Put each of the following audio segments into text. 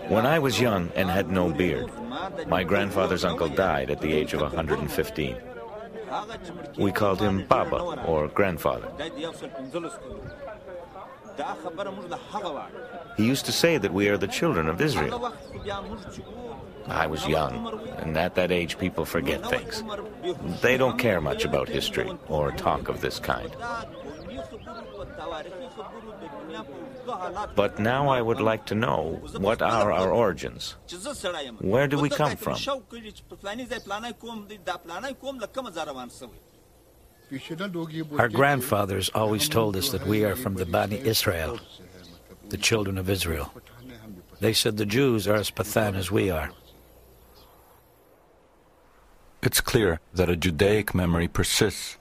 When I was young and had no beard, my grandfather's uncle died at the age of 115. We called him Baba, or grandfather. He used to say that we are the children of Israel. I was young, and at that age people forget things. They don't care much about history or talk of this kind. But now I would like to know, what are our origins? Where do we come from? Our grandfathers always told us that we are from the Bani Israel, the children of Israel. They said the Jews are as Pathan as we are. It's clear that a Judaic memory persists,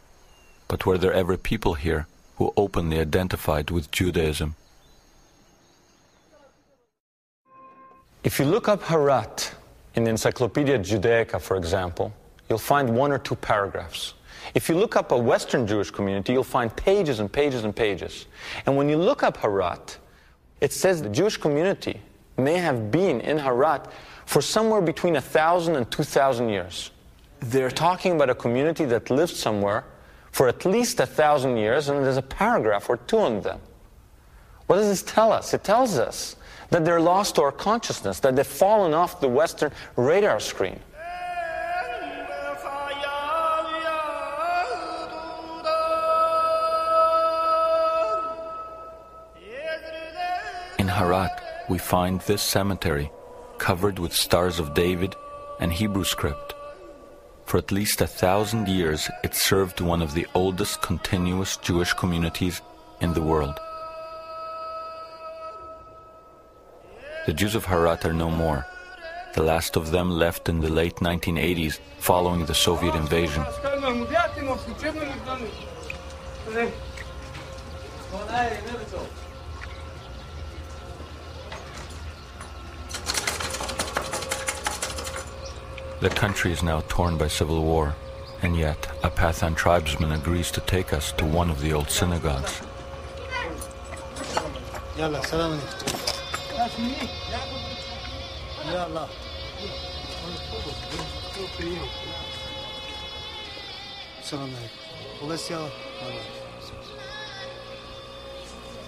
but were there ever people here who openly identified with Judaism? If you look up Herat in the Encyclopedia Judaica, for example, you'll find 1 or 2 paragraphs. If you look up a Western Jewish community, you'll find pages and pages and pages. And when you look up Herat, it says the Jewish community may have been in Herat for somewhere between 1,000 and 2,000 years. They're talking about a community that lived somewhere for at least 1,000 years, and there's a paragraph or 2 on them. What does this tell us? It tells us that they're lost to our consciousness, that they've fallen off the Western radar screen. In Herat, we find this cemetery covered with Stars of David and Hebrew script. For at least 1,000 years, it served one of the oldest continuous Jewish communities in the world. The Jews of Herat are no more. The last of them left in the late 1980s following the Soviet invasion. The country is now torn by civil war, and yet a Pathan tribesman agrees to take us to one of the old synagogues.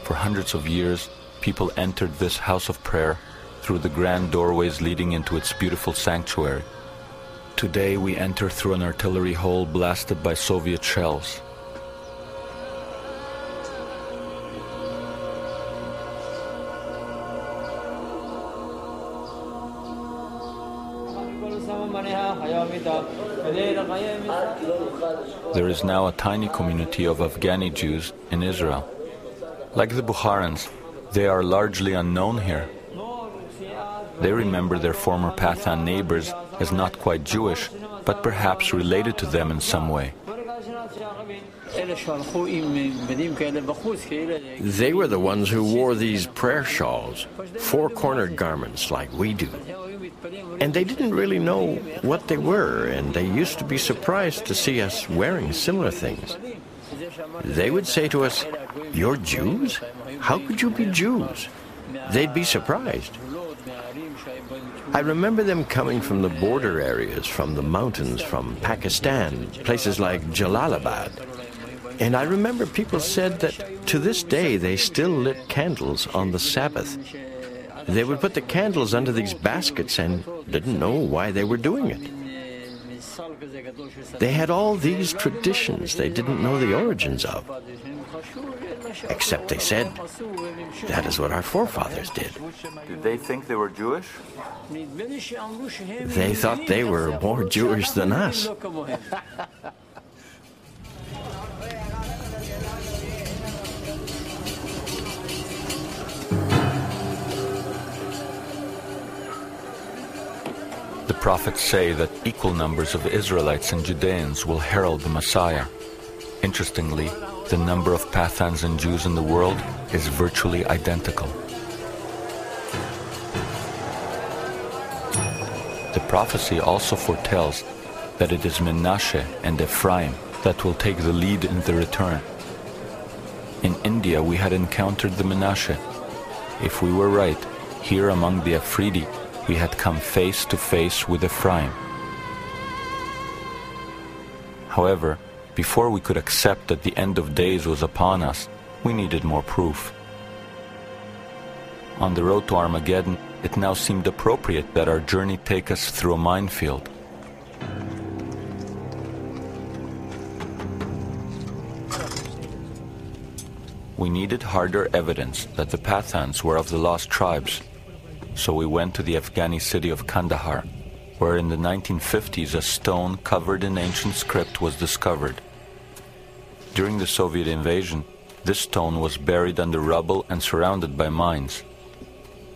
For hundreds of years, people entered this house of prayer through the grand doorways leading into its beautiful sanctuary. Today we enter through an artillery hole blasted by Soviet shells. There is now a tiny community of Afghani Jews in Israel. Like the Bukharans, they are largely unknown here. They remember their former Pathan neighbors as not quite Jewish, but perhaps related to them in some way. They were the ones who wore these prayer shawls, 4-cornered garments like we do. And they didn't really know what they were, and they used to be surprised to see us wearing similar things. They would say to us, "You're Jews? How could you be Jews?" They'd be surprised. I remember them coming from the border areas, from the mountains, from Pakistan, places like Jalalabad. And I remember people said that to this day they still lit candles on the Sabbath. They would put the candles under these baskets and didn't know why they were doing it. They had all these traditions they didn't know the origins of. Except they said, that is what our forefathers did. Did they think they were Jewish? They thought they were more Jewish than us. The prophets say that equal numbers of Israelites and Judeans will herald the Messiah. Interestingly, the number of Pathans and Jews in the world is virtually identical. The prophecy also foretells that it is Menashe and Ephraim that will take the lead in the return. In India, we had encountered the Menashe. If we were right, here among the Afridi, we had come face to face with Ephraim. However, before we could accept that the end of days was upon us, we needed more proof. On the road to Armageddon, it now seemed appropriate that our journey take us through a minefield. We needed harder evidence that the Pathans were of the lost tribes, so we went to the Afghani city of Kandahar, where in the 1950s a stone covered in ancient script was discovered. During the Soviet invasion, this stone was buried under rubble and surrounded by mines.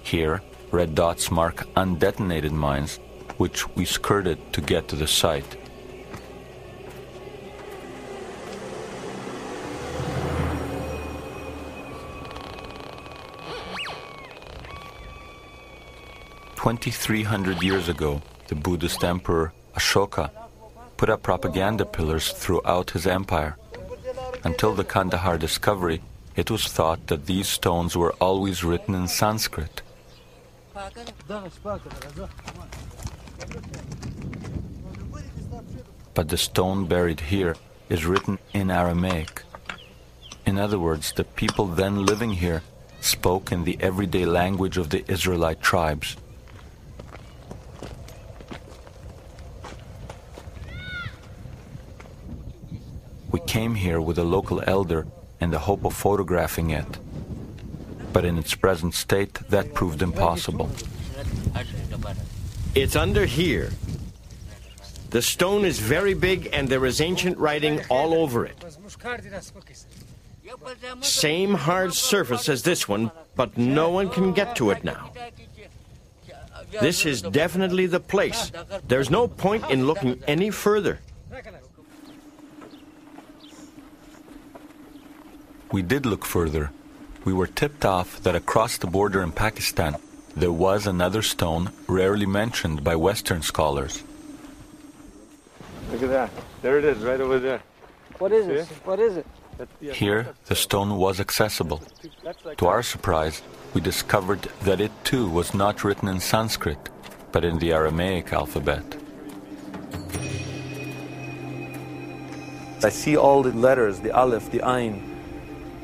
Here, red dots mark undetonated mines, which we skirted to get to the site. "2,300 years ago, the Buddhist emperor Ashoka put up propaganda pillars throughout his empire. Until the Kandahar discovery, it was thought that these stones were always written in Sanskrit. But the stone buried here is written in Aramaic. In other words, the people then living here spoke in the everyday language of the Israelite tribes. We came here with a local elder in the hope of photographing it, but in its present state, that proved impossible. It's under here. The stone is very big and there is ancient writing all over it. Same hard surface as this one, but no one can get to it now. This is definitely the place. There's no point in looking any further. We did look further. We were tipped off that across the border in Pakistan, there was another stone rarely mentioned by Western scholars. Look at that. There it is, right over there. What is it? What is it? Here, the stone was accessible. To our surprise, we discovered that it too was not written in Sanskrit, but in the Aramaic alphabet. I see all the letters, the Aleph, the Ain,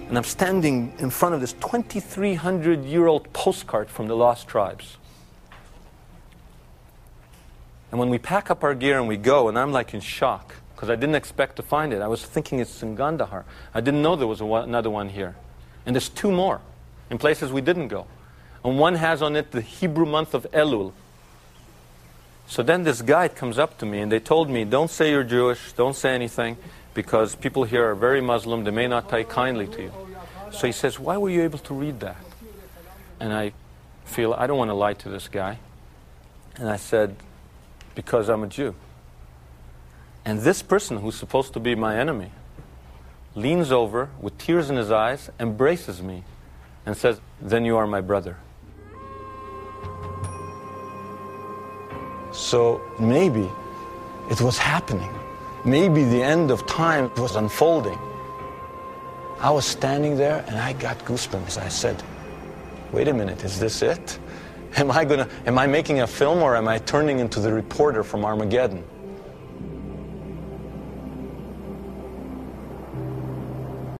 and I'm standing in front of this 2,300-year-old postcard from the lost tribes. And when we pack up our gear and we go, and I'm like in shock, because I didn't expect to find it. I was thinking it's in Kandahar. I didn't know there was another one here. And there's two more in places we didn't go. And one has on it the Hebrew month of Elul. So then this guide comes up to me and they told me, don't say you're Jewish, don't say anything, because people here are very Muslim, they may not take kindly to you. So he says, why were you able to read that? And I feel, I don't want to lie to this guy. And I said, because I'm a Jew. And this person, who's supposed to be my enemy, leans over with tears in his eyes, embraces me, and says, then you are my brother. So maybe it was happening. Maybe the end of time was unfolding. I was standing there and I got goosebumps. I said, wait a minute, is this it? Am I making a film, or am I turning into the reporter from Armageddon?